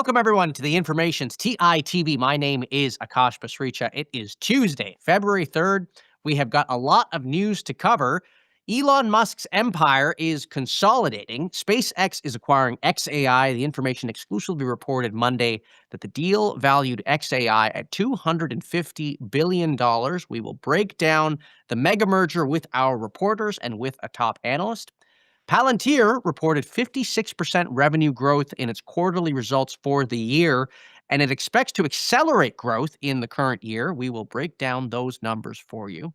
Welcome, everyone, to the Information's TITV. My name is Akash Pasricha. It is Tuesday, February 3rd. We have got a lot of news to cover. Elon Musk's empire is consolidating. SpaceX is acquiring xAI. The Information exclusively reported Monday that the deal valued xAI at $250 billion. We will break down the mega merger with our reporters and with a top analyst. Palantir reported 56% revenue growth in its quarterly results for the year, and it expects to accelerate growth in the current year. We will break down those numbers for you.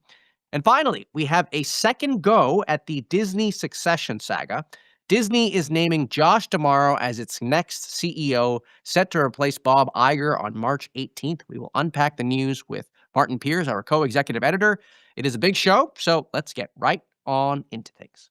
And finally, we have a second go at the Disney succession saga. Disney is naming Josh D'Amaro as its next CEO, set to replace Bob Iger on March 18th. We will unpack the news with Martin Peers, our co-executive editor. It is a big show, so let's get right on into things.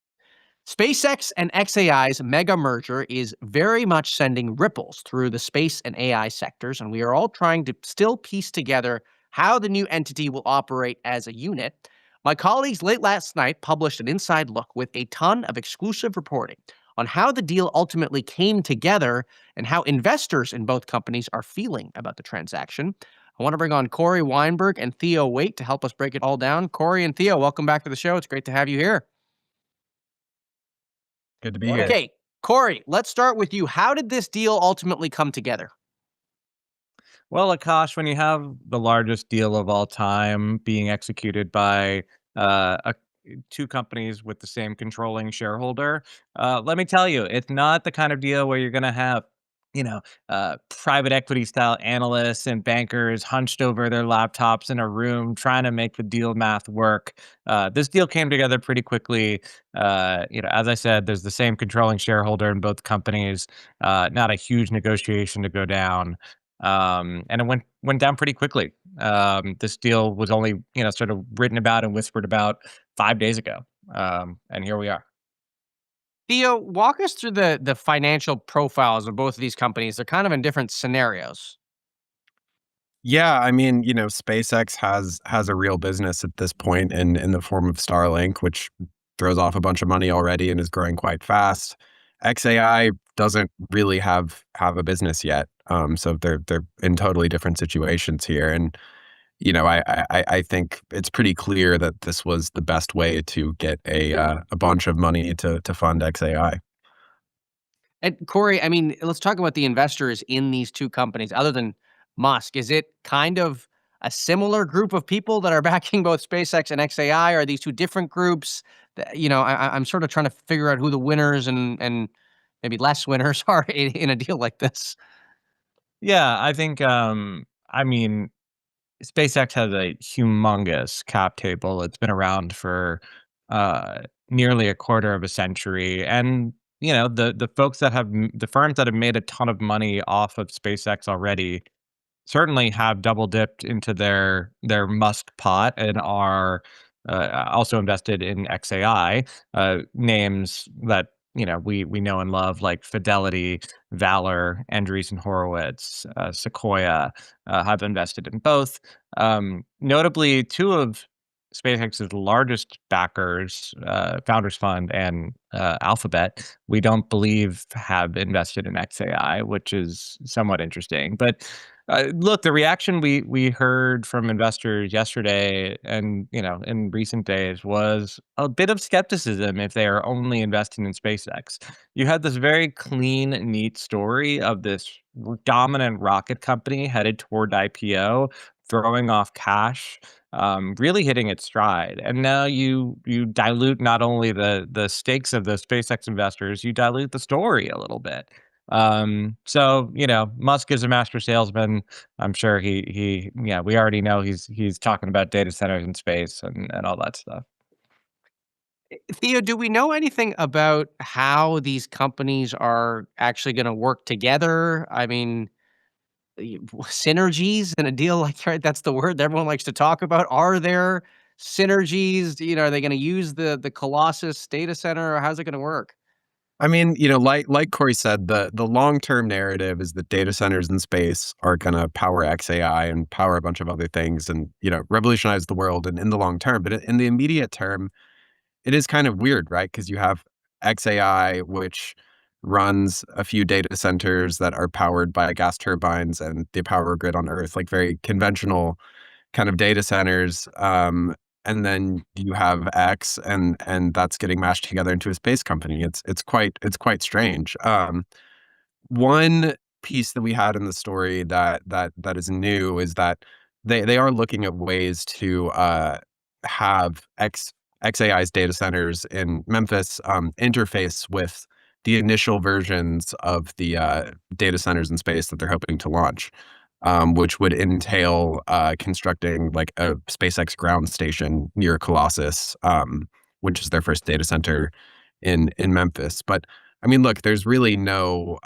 SpaceX and xAI's mega merger is very much sending ripples through the space and AI sectors, and we are all trying to still piece together how the new entity will operate as a unit. My colleagues late last night published an inside look with a ton of exclusive reporting on how the deal ultimately came together and how investors in both companies are feeling about the transaction. I want to bring on Cory, Weinberg, and Theo Wayt to help us break it all down. Cory and Theo, welcome back to the show. It's great to have you here. Good to be here. Okay, Cory, let's start with you. How did this deal ultimately come together? Well, Akash, when you have the largest deal of all time being executed by two companies with the same controlling shareholder, let me tell you, it's not the kind of deal where you're going to have, private equity style analysts and bankers hunched over their laptops in a room trying to make the deal math work. This deal came together pretty quickly. As I said, there's the same controlling shareholder in both companies. Not a huge negotiation to go down. And it went down pretty quickly. This deal was only, sort of written about and whispered about 5 days ago. And here we are. Theo, walk us through the financial profiles of both of these companies. They're kind of in different scenarios. Yeah, I mean, SpaceX has a real business at this point in the form of Starlink, which throws off a bunch of money already and is growing quite fast. xAI doesn't really have a business yet, so they're in totally different situations here. And I think it's pretty clear that this was the best way to get a bunch of money to fund xAI. And Cory, I mean, let's talk about the investors in these two companies, other than Musk. Is it kind of a similar group of people that are backing both SpaceX and xAI? Are these two different groups? I'm sort of trying to figure out who the winners and maybe less winners are in a deal like this. Yeah, I think, I mean, SpaceX has a humongous cap table. It's been around for nearly a quarter of a century, and the folks that have the firms that have made a ton of money off of SpaceX already certainly have double dipped into their Musk pot and are also invested in xAI, names that we know and love, like Fidelity, Valor, Andreessen Horowitz, Sequoia, have invested in both. Notably, two of SpaceX's largest backers, Founders Fund and Alphabet, we don't believe have invested in xAI, which is somewhat interesting. But look, the reaction we heard from investors yesterday and in recent days was a bit of skepticism if they are only investing in SpaceX. You had this very clean, neat story of this dominant rocket company headed toward IPO, throwing off cash, really hitting its stride. And now you dilute not only the stakes of the SpaceX investors, you dilute the story a little bit. So Musk is a master salesman. I'm sure we already know he's talking about data centers in space and all that stuff. Theo, do we know anything about how these companies are actually going to work together? I mean, synergies in a deal like, right? That's the word that everyone likes to talk about. Are there synergies? Are they going to use the Colossus data center, or how's it going to work? I mean, like Cory said, the long-term narrative is that data centers in space are going to power xAI and power a bunch of other things and, revolutionize the world in the long term. But in the immediate term, it is kind of weird, right? Because you have xAI, which runs a few data centers that are powered by gas turbines and the power grid on Earth, like very conventional kind of data centers. And then you have X, and that's getting mashed together into a space company. It's quite strange. One piece that we had in the story that is new is that they are looking at ways to have XAI's data centers in Memphis interface with the initial versions of the data centers in space that they're hoping to launch, which would entail constructing like a SpaceX ground station near Colossus, which is their first data center in Memphis. But I mean, look, there's really no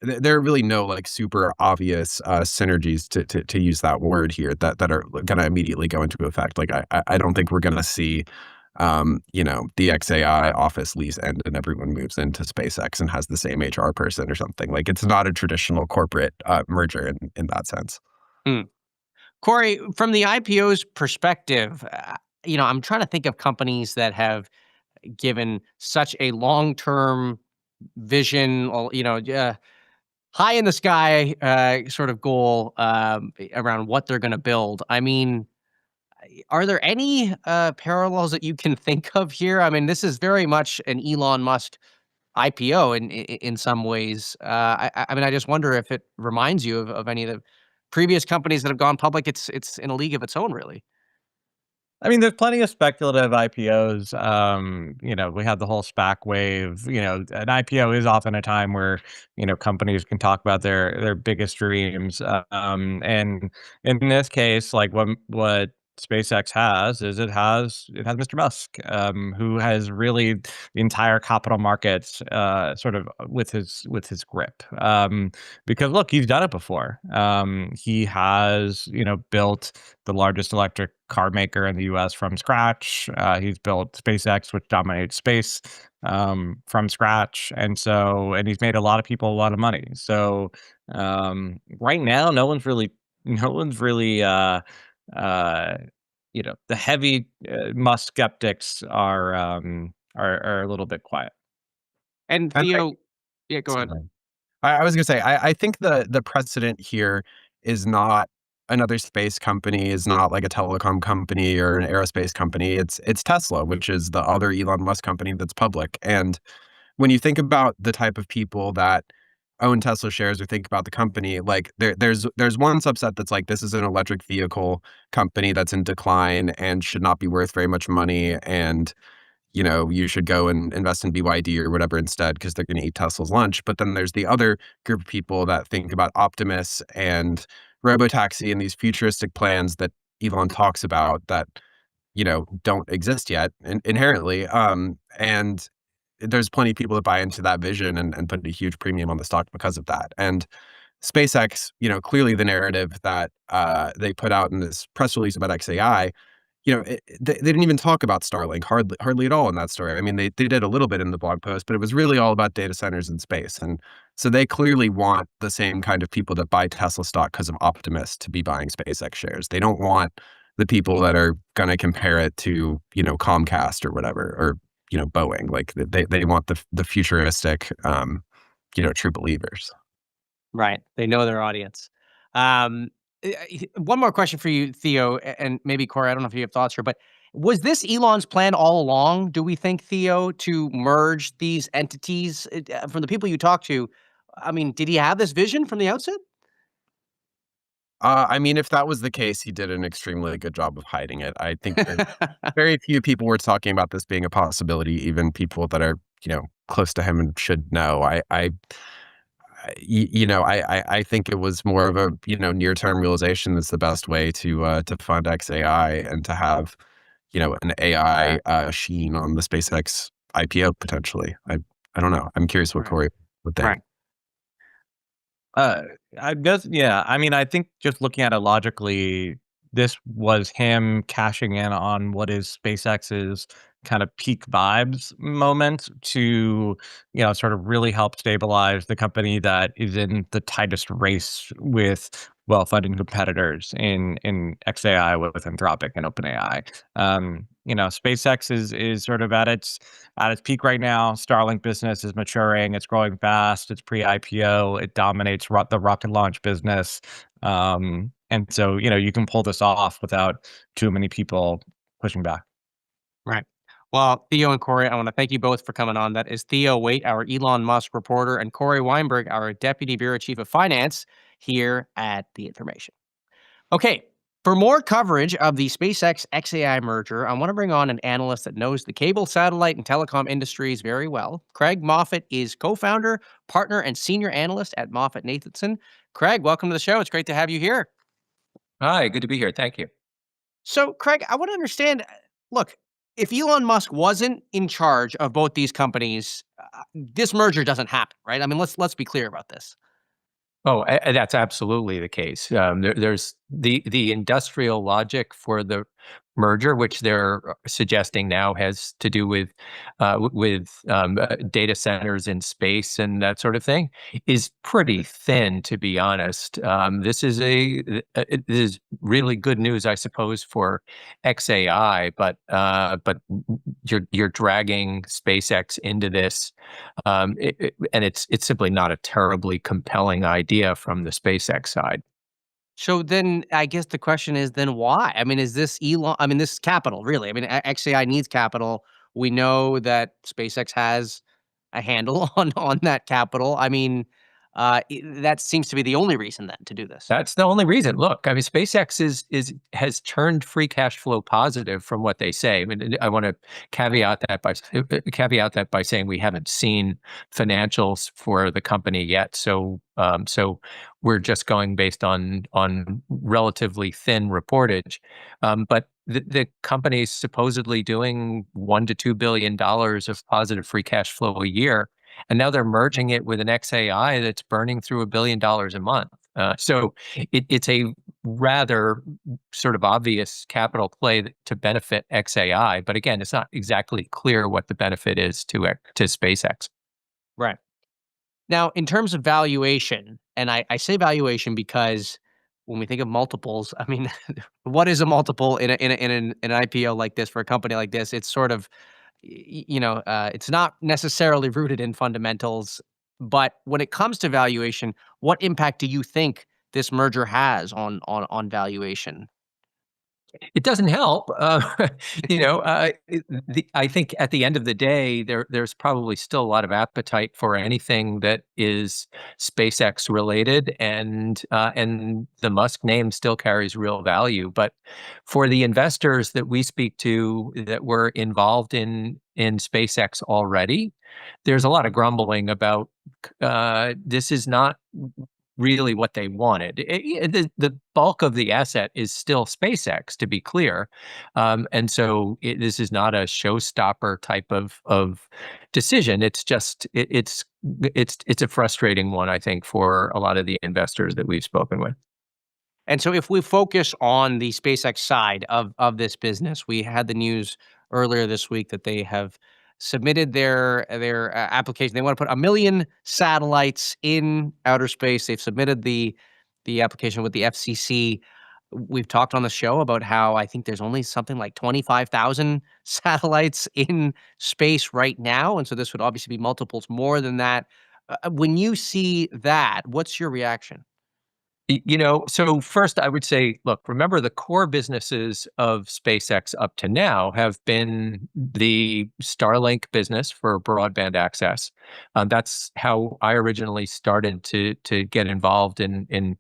there are really no like super obvious synergies to use that word here that are going to immediately go into effect. Like I don't think we're going to see the XAI office lease end and everyone moves into SpaceX and has the same HR person or something. Like it's not a traditional corporate merger in that sense. Cory, from the IPO's perspective, I'm trying to think of companies that have given such a long-term vision, or, high in the sky sort of goal around what they're going to build. I mean, are there any parallels that you can think of here? I mean, this is very much an Elon Musk IPO in some ways. I mean, I just wonder if it reminds you of any of the previous companies that have gone public. It's in a league of its own, really. I mean, there's plenty of speculative IPOs. We had the whole SPAC wave. An IPO is often a time where, companies can talk about their biggest dreams. And in this case, like what SpaceX has is it has Mr. Musk, who has really the entire capital markets sort of with his grip. Because look, he's done it before. He has, built the largest electric car maker in the US from scratch. He's built SpaceX, which dominates space from scratch. And he's made a lot of people a lot of money. So right now, no one's really the heavy Musk skeptics are a little bit quiet. And Theo, yeah, go ahead. I was going to say, I think the precedent here is not another space company, is not like a telecom company or an aerospace company. It's Tesla, which is the other Elon Musk company that's public. And when you think about the type of people that own Tesla shares or think about the company, like there's one subset that's like, this is an electric vehicle company that's in decline and should not be worth very much money, and you should go and invest in BYD or whatever instead because they're going to eat Tesla's lunch. But then there's the other group of people that think about Optimus and robotaxi and these futuristic plans that Elon talks about that, don't exist yet inherently. And there's plenty of people that buy into that vision and put a huge premium on the stock because of that. And SpaceX, clearly the narrative that they put out in this press release about XAI, they didn't even talk about Starlink hardly at all in that story. I mean, they did a little bit in the blog post, but it was really all about data centers in space. And so they clearly want the same kind of people that buy Tesla stock because of Optimus to be buying SpaceX shares. They don't want the people that are going to compare it to, Comcast or whatever, or, Boeing. Like they want the futuristic, true believers. Right. They know their audience. One more question for you, Theo, and maybe Cory, I don't know if you have thoughts here, but was this Elon's plan all along, do we think, Theo, to merge these entities? From the people you talked to, I mean, did he have this vision from the outset? I mean, if that was the case, he did an extremely good job of hiding it. I think very few people were talking about this being a possibility, even people that are, close to him and should know. I think it was more of a near-term realization that's the best way to fund XAI and to have an AI sheen on the SpaceX IPO potentially. I don't know. I'm curious what Cory would think. Right. I guess, yeah. I mean, I think just looking at it logically, this was him cashing in on what is SpaceX's kind of peak vibes moment to, sort of really help stabilize the company that is in the tightest race with well-funded competitors in XAI with Anthropic and OpenAI. SpaceX is sort of at its peak right now. Starlink business is maturing. It's growing fast. It's pre-IPO. It dominates the rocket launch business. And so, you can pull this off without too many people pushing back. Right. Well, Theo and Cory, I want to thank you both for coming on. That is Theo Wayt, our Elon Musk reporter, and Cory Weinberg, our Deputy Bureau Chief of Finance here at The Information. Okay, for more coverage of the SpaceX XAI merger, I want to bring on an analyst that knows the cable, satellite, and telecom industries very well. Craig Moffett is co-founder, partner, and senior analyst at MoffettNathanson. Craig, welcome to the show. It's great to have you here. Hi, good to be here. Thank you. So, Craig, I want to understand, look, if Elon Musk wasn't in charge of both these companies, this merger doesn't happen, right? I mean, let's be clear about this. Oh, that's absolutely the case. There's the industrial logic for the merger, which they're suggesting now has to do with data centers in space and that sort of thing, is pretty thin, to be honest. This is really good news, I suppose, for XAI, but you're dragging SpaceX into this, and it's simply not a terribly compelling idea from the SpaceX side. So then I guess the question is then why? I mean, is this Elon? I mean, this is capital, really. I mean, XAI needs capital. We know that SpaceX has a handle on that capital. I mean, that seems to be the only reason then to do this. That's the only reason. Look, I mean, SpaceX has turned free cash flow positive from what they say. I mean, I want to caveat that by saying we haven't seen financials for the company yet. So we're just going based on relatively thin reportage. But the company's supposedly doing $1 to $2 billion of positive free cash flow a year. And now they're merging it with an XAI that's burning through $1 billion a month. So it's a rather sort of obvious capital play to benefit XAI. But again, it's not exactly clear what the benefit is to SpaceX. Right. Now, in terms of valuation, and I say valuation because when we think of multiples, I mean, what is a multiple in an IPO like this for a company like this? It's sort of, it's not necessarily rooted in fundamentals. But when it comes to valuation, what impact do you think this merger has on valuation? It doesn't help. I think at the end of the day, there's probably still a lot of appetite for anything that is SpaceX related, and the Musk name still carries real value. But for the investors that we speak to that were involved in SpaceX already, there's a lot of grumbling about this is not really what they wanted. The bulk of the asset is still SpaceX, to be clear, and so this is not a showstopper type of decision. It's just it's a frustrating one, I think, for a lot of the investors that we've spoken with. And so if we focus on the SpaceX side of this business, we had the news earlier this week that they have submitted their application. They want to put 1 million satellites in outer space. They've submitted the application with the FCC. We've talked on the show about how I think there's only something like 25,000 satellites in space right now, and so this would obviously be multiples more than that. When you see that, what's your reaction? So first I would say, look, remember the core businesses of SpaceX up to now have been the Starlink business for broadband access. That's how I originally started to get involved in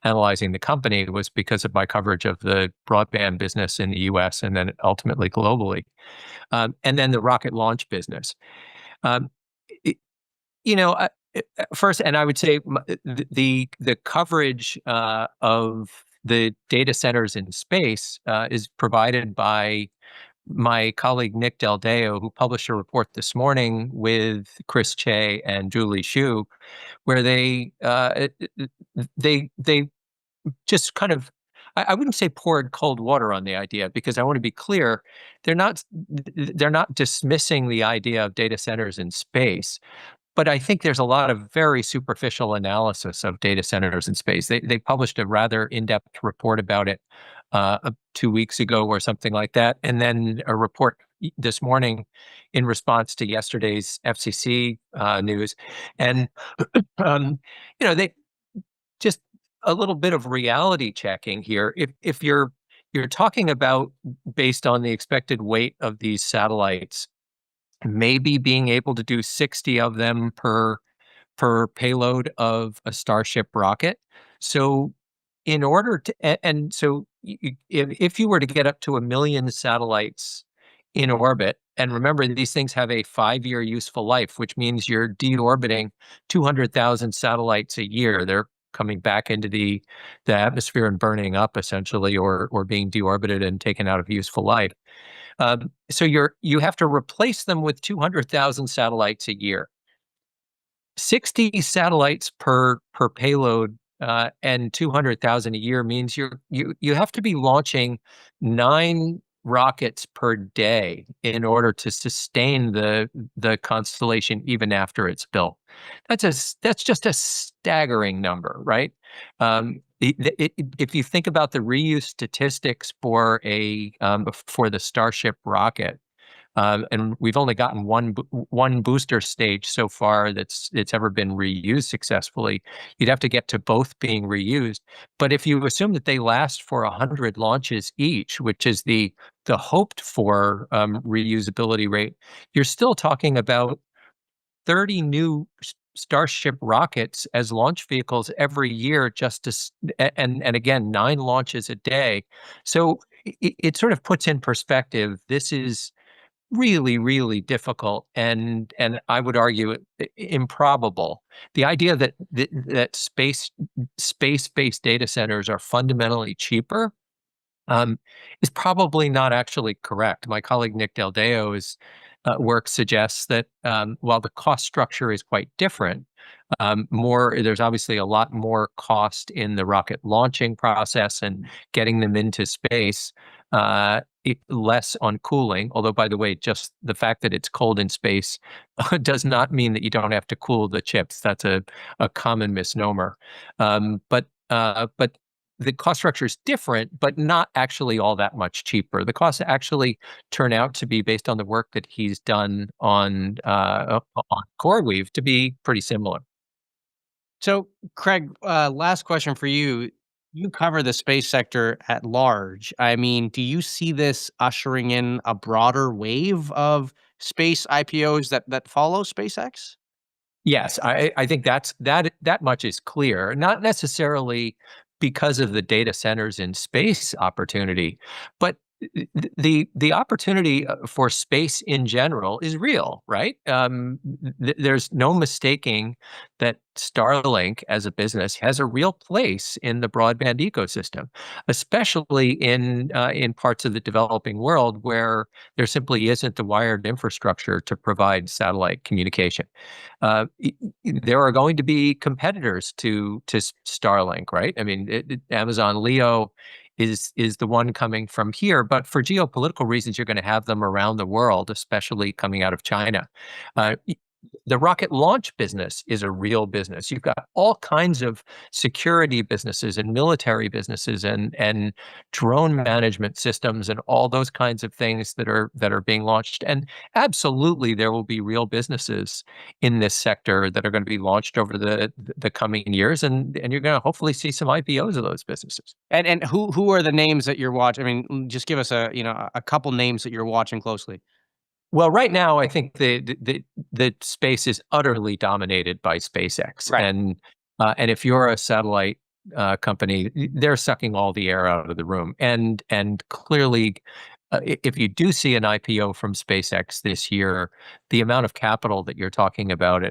analyzing the company, was because of my coverage of the broadband business in the US and then ultimately globally. And then the rocket launch business. Um, it- First, and I would say the coverage of the data centers in space is provided by my colleague Nick Del Deo, who published a report this morning with Chris Che and Julie Shu, where they just kind of I wouldn't say poured cold water on the idea, because I want to be clear, they're not dismissing the idea of data centers in space. But I think there's a lot of very superficial analysis of data centers in space. They published a rather in-depth report about it 2 weeks ago or something like that, and then a report this morning in response to yesterday's FCC news. And they just a little bit of reality checking here. If you're talking about, based on the expected weight of these satellites, maybe being able to do 60 of them per payload of a Starship rocket. So in order to, and so if you were to get up to 1 million satellites in orbit, and remember, these things have a 5-year useful life, which means you're deorbiting 200,000 satellites a year. They're coming back into the atmosphere and burning up, essentially, or being deorbited and taken out of useful life. So you have to replace them with 200,000 satellites a year. 60 satellites per payload and 200,000 a year means you have to be launching 9 rockets per day in order to sustain the constellation even after it's built. That's just a staggering number, right? If you think about the reuse statistics for the Starship rocket, and we've only gotten one booster stage so far that's ever been reused successfully. You'd have to get to both being reused. But if you assume that they last for 100 launches each, which is the hoped for reusability rate, you're still talking about 30 new Starship rockets as launch vehicles every year, and again, 9 launches a day. So it sort of puts in perspective. This is really, really difficult, and I would argue improbable. The idea that space-based data centers are fundamentally cheaper is probably not actually correct. My colleague Nick Del Deo's work suggests that while the cost structure is quite different, there's obviously a lot more cost in the rocket launching process and getting them into space. Less on cooling, although, by the way, just the fact that it's cold in space does not mean that you don't have to cool the chips. That's a common misnomer. But the cost structure is different, but not actually all that much cheaper. The costs actually turn out to be, based on the work that he's done on CoreWeave, to be pretty similar. So, Craig, last question for you. You cover the space sector at large. I mean, do you see this ushering in a broader wave of space IPOs that follow SpaceX? Yes, I think that much is clear. Not necessarily because of the data centers in space opportunity, but the opportunity for space in general is real, right? There's no mistaking that Starlink as a business has a real place in the broadband ecosystem, especially in parts of the developing world where there simply isn't the wired infrastructure to provide satellite communication. There are going to be competitors to Starlink, right? I mean, Amazon Leo is the one coming from here, but for geopolitical reasons, you're going to have them around the world, especially coming out of China. The rocket launch business is a real business. You've got all kinds of security businesses and military businesses and drone management systems and all those kinds of things that are being launched. And absolutely, there will be real businesses in this sector that are going to be launched over the coming years, and you're going to hopefully see some IPOs of those businesses. And who are the names that you're watching? I mean, just give us a couple names that you're watching closely. Well, right now, I think the space is utterly dominated by SpaceX, Right. and if you're a satellite company, they're sucking all the air out of the room, and clearly, if you do see an IPO from SpaceX this year, the amount of capital that you're talking about,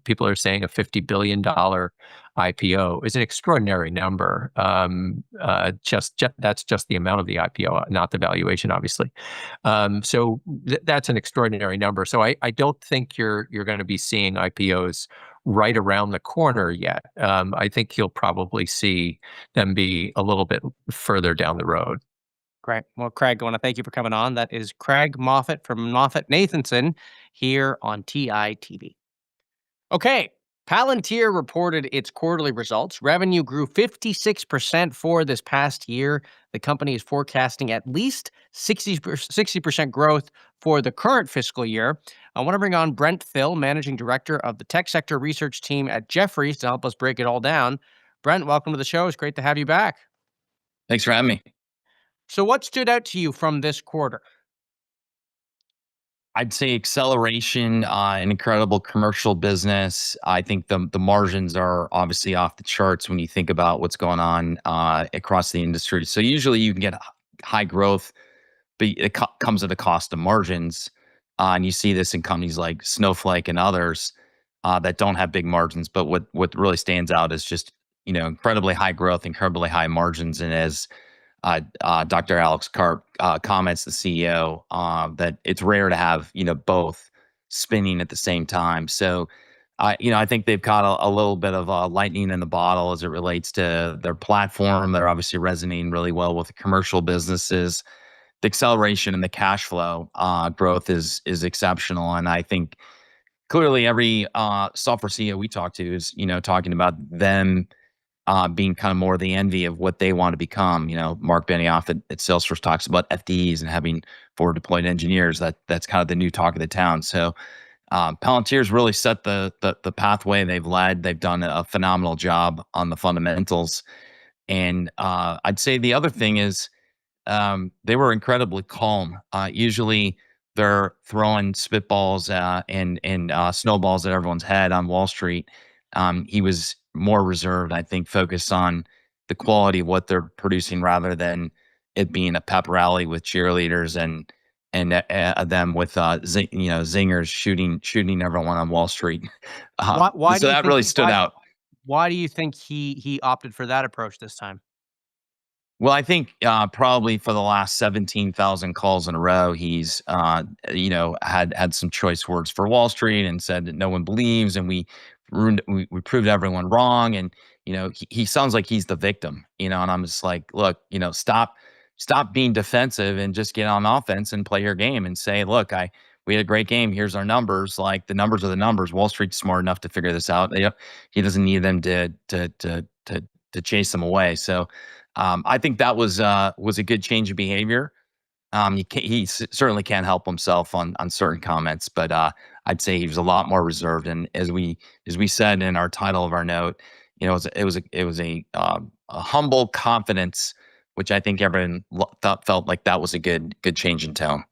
people are saying a $50 billion IPO, is an extraordinary number. That's just the amount of the IPO, not the valuation, obviously. So that's an extraordinary number. So I don't think you're going to be seeing IPOs right around the corner yet. I think you'll probably see them be a little bit further down the road. Great. Well, Craig, I want to thank you for coming on. That is Craig Moffett from MoffettNathanson here on TITV. Okay. Palantir reported its quarterly results. Revenue grew 56% for this past year. The company is forecasting at least 60% growth for the current fiscal year. I want to bring on Brent Thill, Managing Director of the Tech Sector Research Team at Jefferies, to help us break it all down. Brent, welcome to the show. It's great to have you back. Thanks for having me. So what stood out to you from this quarter? I'd say acceleration, an incredible commercial business. I think the margins are obviously off the charts when you think about what's going on across the industry. So usually you can get high growth, but it comes at a cost of margins. And you see this in companies like Snowflake and others that don't have big margins. But what really stands out is just, incredibly high growth, incredibly high margins. And as Dr. Alex Karp comments, the CEO, that it's rare to have both spinning at the same time. So, I think they've got a little bit of lightning in the bottle as it relates to their platform. They're obviously resonating really well with the commercial businesses. The acceleration and the cash flow growth is exceptional, and I think clearly every software CEO we talk to is talking about them being kind of more the envy of what they want to become. Mark Benioff at Salesforce talks about FDEs and having forward deployed engineers. That's kind of the new talk of the town. So Palantir's really set the pathway. They've led. They've done a phenomenal job on the fundamentals. And I'd say the other thing is they were incredibly calm. Usually they're throwing spitballs and snowballs at everyone's head on Wall Street. He was more reserved, I think, focused on the quality of what they're producing rather than it being a pep rally with cheerleaders and them with zingers shooting everyone on Wall Street. Why So that really stood out. Why do you think he opted for that approach this time? Well, I think probably for the last 17,000 calls in a row, he's had some choice words for Wall Street and said that no one believes, and we proved everyone wrong. And he sounds like he's the victim. And I'm just like, look, stop being defensive and just get on offense and play your game and say, look, we had a great game. Here's our numbers. Like, the numbers are the numbers. Wall Street's smart enough to figure this out. He doesn't need them to chase them away. So I think that was a good change of behavior. He certainly can't help himself on certain comments, but I'd say he was a lot more reserved. And as we said in our title of our note, it was a humble confidence, which I think everyone felt like that was a good change in tone.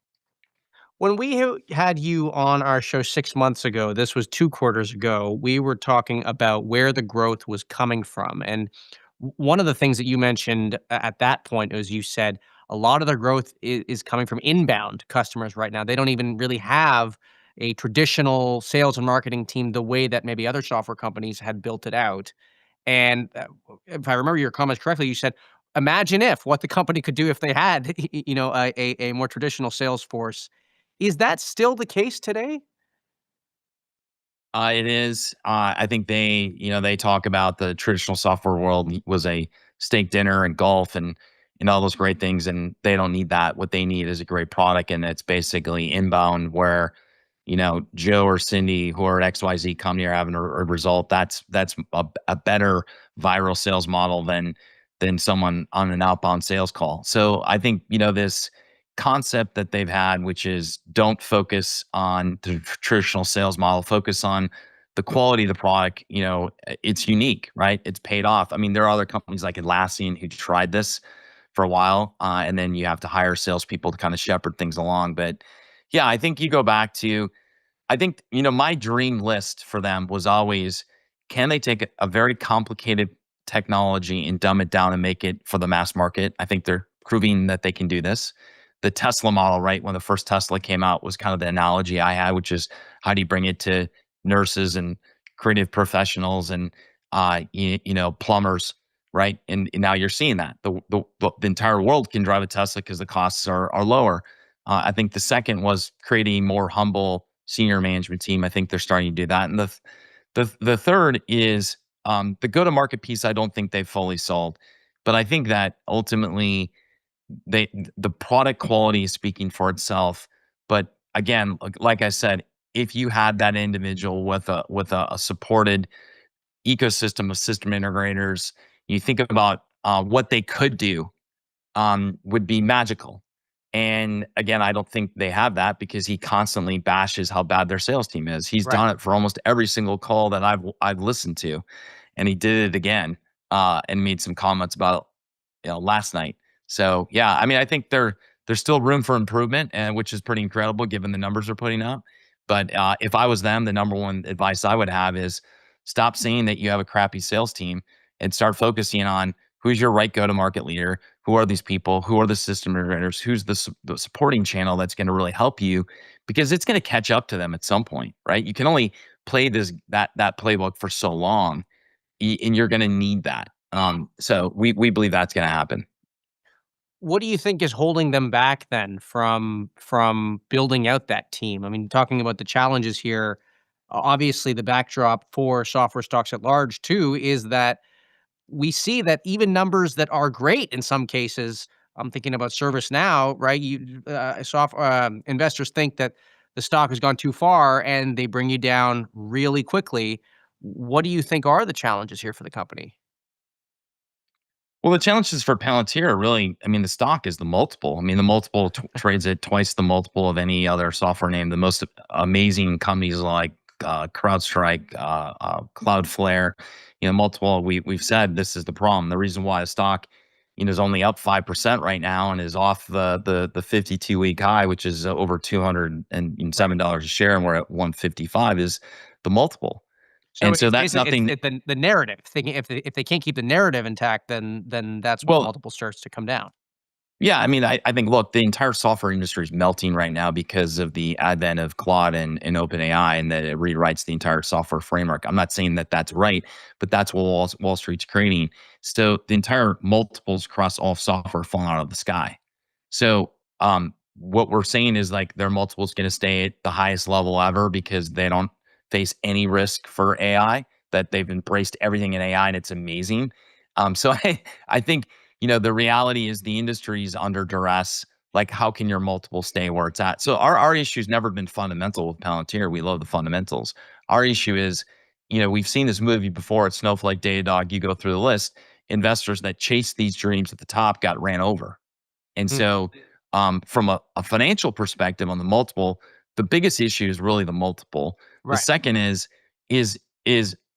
When we had you on our show 6 months ago, this was 2 quarters ago, we were talking about where the growth was coming from. And one of the things that you mentioned at that point was, you said a lot of their growth is coming from inbound customers right now. They don't even really have a traditional sales and marketing team the way that maybe other software companies had built it out. And if I remember your comments correctly, you said, imagine what the company could do if they had, a more traditional sales force. Is that still the case today? It is. I think they talk about the traditional software world was a steak dinner and golf and all those great things, and they don't need that. What they need is a great product, and it's basically inbound where, Joe or Cindy who are at XYZ company are having a result. That's a better viral sales model than someone on an outbound sales call. So I think, this concept that they've had, which is don't focus on the traditional sales model, focus on the quality of the product. It's unique, right? It's paid off. I mean, there are other companies like Atlassian who tried this for a while, and then you have to hire salespeople to kind of shepherd things along. But yeah, I think you go back to, my dream list for them was always, can they take a very complicated technology and dumb it down and make it for the mass market? I think they're proving that they can do this. The Tesla model, right? When the first Tesla came out, was kind of the analogy I had, which is, how do you bring it to nurses and creative professionals and plumbers, right? And now you're seeing that the entire world can drive a Tesla because the costs are lower. I think the second was creating a more humble senior management team. I think they're starting to do that. And The third is the go-to-market piece. I don't think they've fully solved, but I think that ultimately the product quality is speaking for itself. But again, like I said, if you had that individual with a supported ecosystem of system integrators, you think about what they could do would be magical. And again, I don't think they have that because he constantly bashes how bad their sales team is. He's Right. done it for almost every single call that I've listened to, and he did it again and made some comments about last night. So yeah, I mean, I think there's still room for improvement, and which is pretty incredible given the numbers they're putting up. But if I was them, the number one advice I would have is stop saying that you have a crappy sales team and start focusing on who's your right go-to-market leader, who are these people, who are the system integrators, who's the supporting channel that's going to really help you, because it's going to catch up to them at some point, right? You can only play that playbook for so long, and you're going to need that. So we believe that's going to happen. What do you think is holding them back then from building out that team? I mean, talking about the challenges here, obviously the backdrop for software stocks at large too is that we see that even numbers that are great in some cases, I'm thinking about ServiceNow, right? Investors think that the stock has gone too far and they bring you down really quickly. What do you think are the challenges here for the company? Well, the challenges for Palantir are really, I mean, the stock is the multiple. I mean, the multiple trades at twice the multiple of any other software name. The most amazing companies like CrowdStrike, Cloudflare, multiple. We've said this is the problem. The reason why the stock, is only up 5% right now and is off the 52-week high, which is over $207 a share, and we're at 155, is the multiple. So And so it's that's basically nothing. the narrative. Thinking if they can't keep the narrative intact, then that's when Well, multiple starts to come down. yeah, I mean, I think, look, the entire software industry is melting right now because of the advent of Claude and OpenAI, and that it rewrites the entire software framework. I'm not saying that that's right, but that's what Wall Street's creating. So the entire multiples across all software falling out of the sky. So what we're saying is like their multiples going to stay at the highest level ever because they don't face any risk for AI, that they've embraced everything in AI and it's amazing. So I think, the reality is the industry is under duress. Like, how can your multiple stay where it's at? So our issue has never been fundamental with Palantir. We love the fundamentals. Our issue is, we've seen this movie before at Snowflake, Datadog. You go through the list. Investors that chased these dreams at the top got ran over. And Hmm. so from a financial perspective on the multiple, the biggest issue is really the multiple. The Right. second is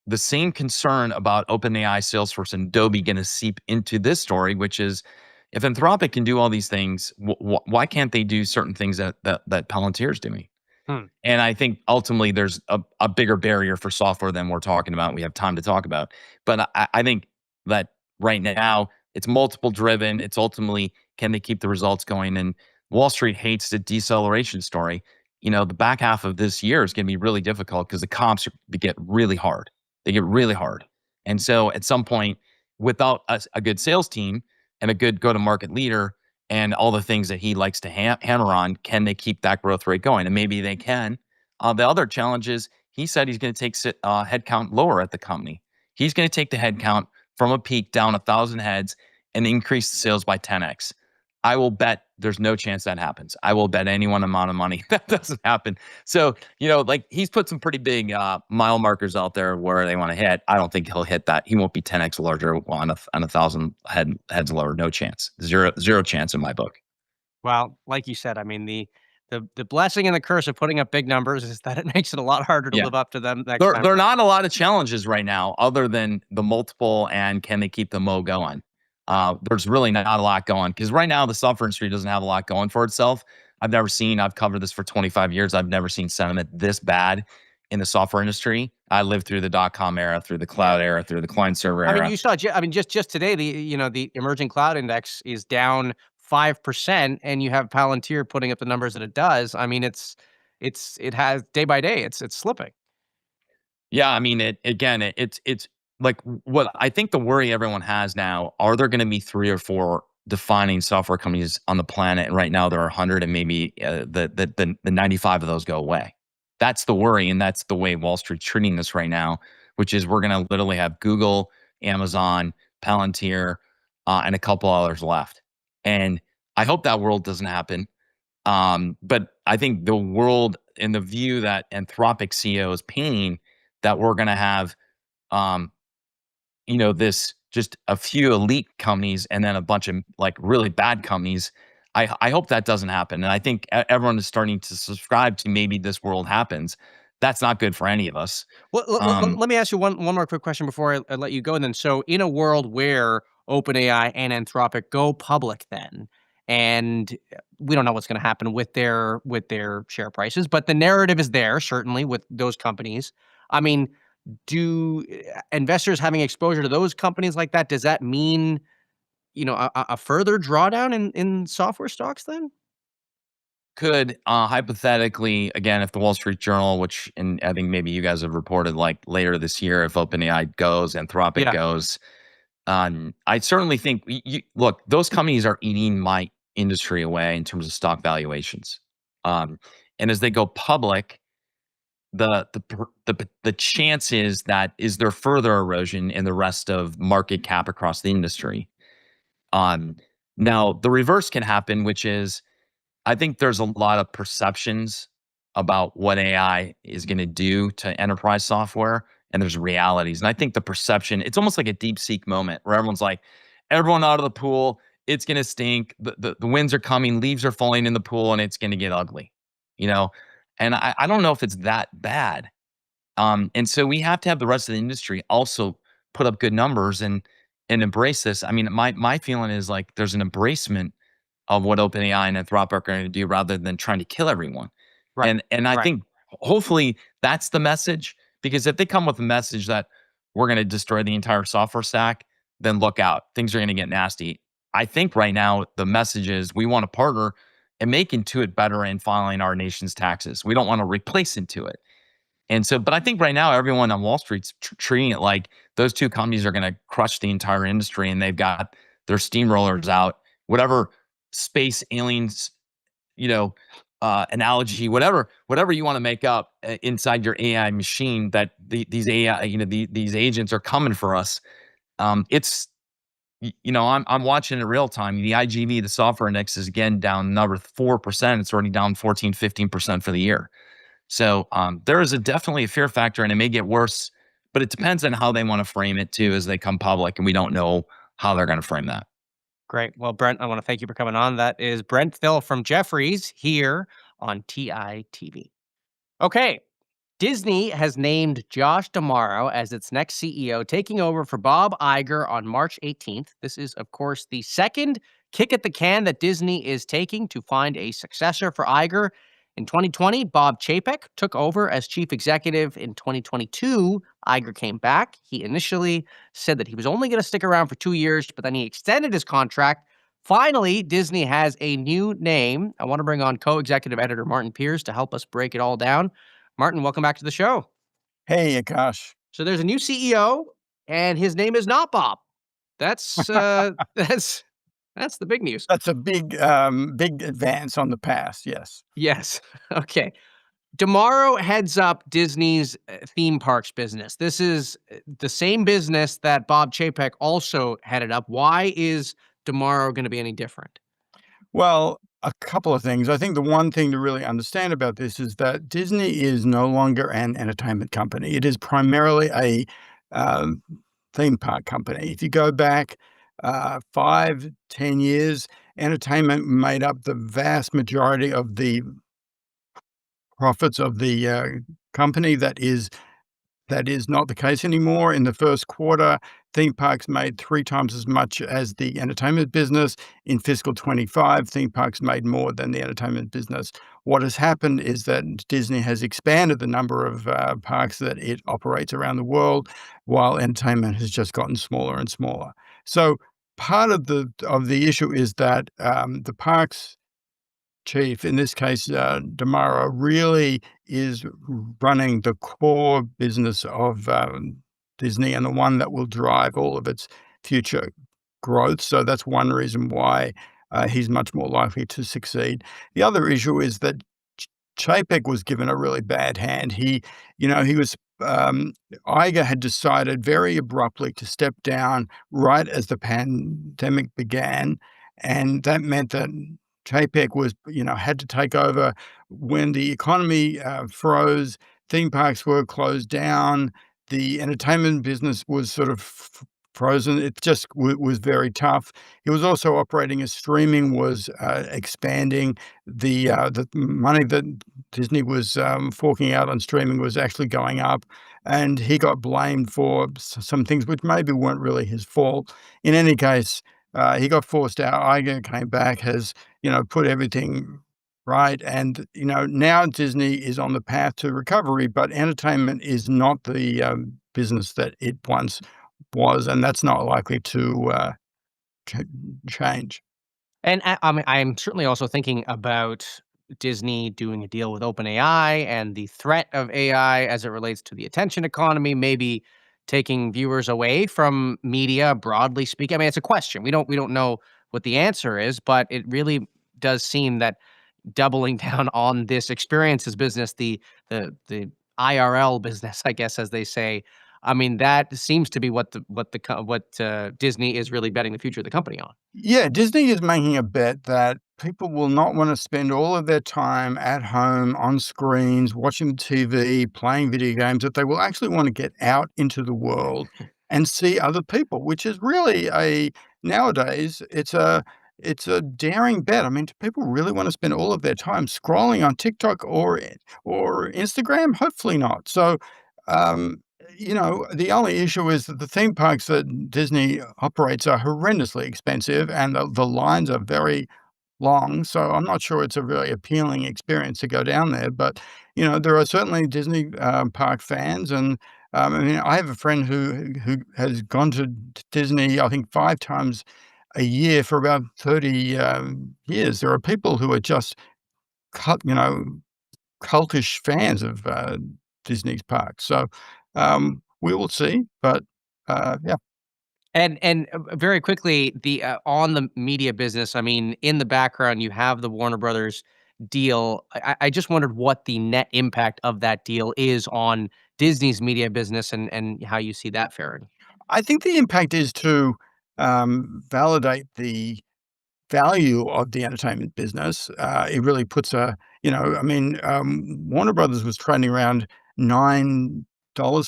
the same concern about OpenAI, Salesforce, and Adobe going to seep into this story, which is if Anthropic can do all these things, why can't they do certain things that Palantir is doing? Hmm. And I think ultimately there's a bigger barrier for software than we're talking about. We have time to talk about. But I think that right now it's multiple driven. It's ultimately, can they keep the results going? And Wall Street hates the deceleration story. The back half of this year is going to be really difficult because the comps get really hard. They get really hard. And so at some point, without a good sales team and a good go-to-market leader, and all the things that he likes to hammer on, can they keep that growth rate going? And maybe they can. The other challenge is he said he's going to take headcount lower at the company. He's going to take the headcount from a peak down 1,000 heads and increase the sales by 10x. I will bet there's no chance that happens. I will bet anyone amount of money that doesn't happen. So, like he's put some pretty big mile markers out there where they want to hit. I don't think he'll hit that. He won't be 10x larger on 1,000 heads lower. No chance. Zero chance in my book. Well, like you said, I mean the blessing and the curse of putting up big numbers is that it makes it a lot harder to Yeah. live up to them next time. There are not a lot of challenges right now other than the multiple and can they keep the mo going. There's really not a lot going because right now the software industry doesn't have a lot going for itself. I've covered this for 25 years. I've never seen sentiment this bad in the software industry. I lived through the .com era, through the cloud era, through the client server I era. mean, you saw. I mean, just today, the emerging cloud index is down 5%, and you have Palantir putting up the numbers that it does. I mean, it has day by day, it's slipping. Yeah, I mean, it's like what I think the worry everyone has now, are there going to be 3 or 4 defining software companies on the planet? And right now there are 100, and maybe the 95 of those go away. That's the worry, and that's the way Wall Street's treating this right now, which is we're going to literally have Google, Amazon, Palantir, and a couple others left. And I hope that world doesn't happen. But I think the world and the view that Anthropic CEO is painting, that we're going to have, this just a few elite companies and then a bunch of like really bad companies. I hope that doesn't happen. And I think everyone is starting to subscribe to maybe this world happens. That's not good for any of us. Well, let me ask you one more quick question before I let you go. And then, so in a world where OpenAI and Anthropic go public, then, and we don't know what's going to happen with their share prices, but the narrative is there certainly with those companies. I mean, do investors having exposure to those companies like that, does that mean, a further drawdown in software stocks then? Could hypothetically, again, if the Wall Street Journal, which, and I think maybe you guys have reported like later this year, if OpenAI goes, Anthropic goes, I certainly think look, those companies are eating my industry away in terms of stock valuations. And as they go public, the chances that is there further erosion in the rest of market cap across the industry. Now the reverse can happen, which is I think there's a lot of perceptions about what AI is going to do to enterprise software, and there's realities. And I think the perception, it's almost like a DeepSeek moment where everyone's like, everyone out of the pool, it's going to stink. The winds are coming, leaves are falling in the pool, and it's going to get ugly, And I don't know if it's that bad. And so we have to have the rest of the industry also put up good numbers and embrace this. I mean, my feeling is like there's an embracement of what OpenAI and Anthropic are going to do rather than trying to kill everyone. Right. And I think hopefully that's the message, because if they come with a message that we're going to destroy the entire software stack, then look out. Things are going to get nasty. I think right now the message is we want to partner and make Intuit better in filing our nation's taxes. We don't want to replace Intuit. And so, but I think right now everyone on Wall Street's treating it like those two companies are going to crush the entire industry, and they've got their steamrollers out, whatever space aliens, analogy, whatever you want to make up inside your AI machine, that these AI, these agents are coming for us. I'm watching it real time. The IGV, the software index, is again down another 4%. It's already down 14, 15% for the year. So there is definitely a fear factor, and it may get worse, but it depends on how they want to frame it too as they come public, and we don't know how they're going to frame that. Great. Well, Brent, I want to thank you for coming on. That is Brent Thill from Jefferies here on TITV. Okay. Disney has named Josh D'Amaro as its next CEO, taking over for Bob Iger on March 18th. This is, of course, the second kick at the can that Disney is taking to find a successor for Iger. In 2020, Bob Chapek took over as chief executive. In 2022, Iger came back. He initially said that he was only going to stick around for 2 years, but then he extended his contract. Finally, Disney has a new name. I want to bring on co-executive editor Martin Pierce to help us break it all down. Martin, welcome back to the show. Hey, Akash. So there's a new CEO, and his name is not Bob. That's that's the big news. That's a big advance on the past. Yes. Yes. Okay. D'Amaro heads up Disney's theme parks business. This is the same business that Bob Chapek also headed up. Why is D'Amaro going to be any different? Well, a couple of things. I think the one thing to really understand about this is that Disney is no longer an entertainment company. It is primarily a theme park company. If you go back 5-10 years, entertainment made up the vast majority of the profits of the company. That is not the case anymore. In the first quarter, theme parks made 3 times as much as the entertainment business. In fiscal 25, theme parks made more than the entertainment business. What has happened is that Disney has expanded the number of parks that it operates around the world, while entertainment has just gotten smaller and smaller. So part of the issue is that the parks chief, in this case, D'Amaro, really is running the core business of Disney and the one that will drive all of its future growth. So that's one reason why he's much more likely to succeed. The other issue is that Chapek was given a really bad hand. He was Iger had decided very abruptly to step down right as the pandemic began, and that meant that Chapek was, had to take over when the economy froze. Theme parks were closed down. The entertainment business was sort of frozen. It just was very tough. He was also operating as streaming was expanding. The money that Disney was forking out on streaming was actually going up, and he got blamed for some things which maybe weren't really his fault. In any case, he got forced out. Iger came back, has put everything right, and now Disney is on the path to recovery, but entertainment is not the business that it once was, and that's not likely to change. And I mean, I'm certainly also thinking about Disney doing a deal with OpenAI and the threat of AI as it relates to the attention economy, maybe taking viewers away from media, broadly speaking. I mean, it's a question. We don't know what the answer is, but it really does seem that doubling down on this experiences business, the IRL business, I guess, as they say. I mean, that seems to be what Disney is really betting the future of the company on. Yeah, Disney is making a bet that people will not want to spend all of their time at home on screens, watching TV, playing video games, that they will actually want to get out into the world and see other people, which is really nowadays, it's a daring bet. I mean, do people really want to spend all of their time scrolling on TikTok or Instagram? Hopefully not. So, um, the only issue is that the theme parks that Disney operates are horrendously expensive, and the lines are very long. So I'm not sure it's a really appealing experience to go down there. But there are certainly Disney park fans, and I mean, I have a friend who has gone to Disney, I think 5 times a year for about 30 years. There are people who are just cult, cultish fans of Disney's parks. So we will see, but yeah. And very quickly, the on the media business, I mean, in the background, you have the Warner Brothers deal. I just wondered what the net impact of that deal is on Disney's media business and how you see that faring. I think the impact is to validate the value of the entertainment business. It really puts I mean, Warner Brothers was trading around $9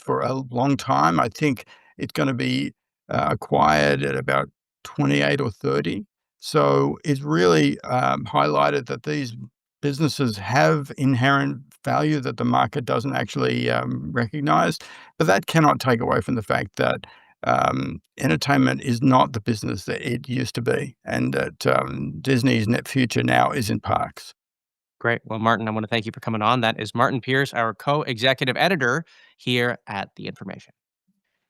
for a long time. I think it's going to be acquired at about 28 or 30. So it's really highlighted that these businesses have inherent value that the market doesn't actually recognize. But that cannot take away from the fact that entertainment is not the business that it used to be, and that Disney's net future now is in parks. Great. Well, Martin, I want to thank you for coming on. That is Martin Pierce, our co-executive editor here at The Information.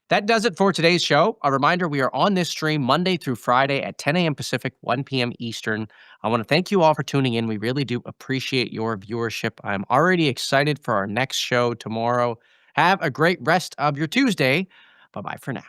That does it for today's show. A reminder, we are on this stream Monday through Friday at 10 a.m. Pacific, 1 p.m. Eastern. I want to thank you all for tuning in. We really do appreciate your viewership. I'm already excited for our next show tomorrow. Have a great rest of your Tuesday. Bye-bye for now.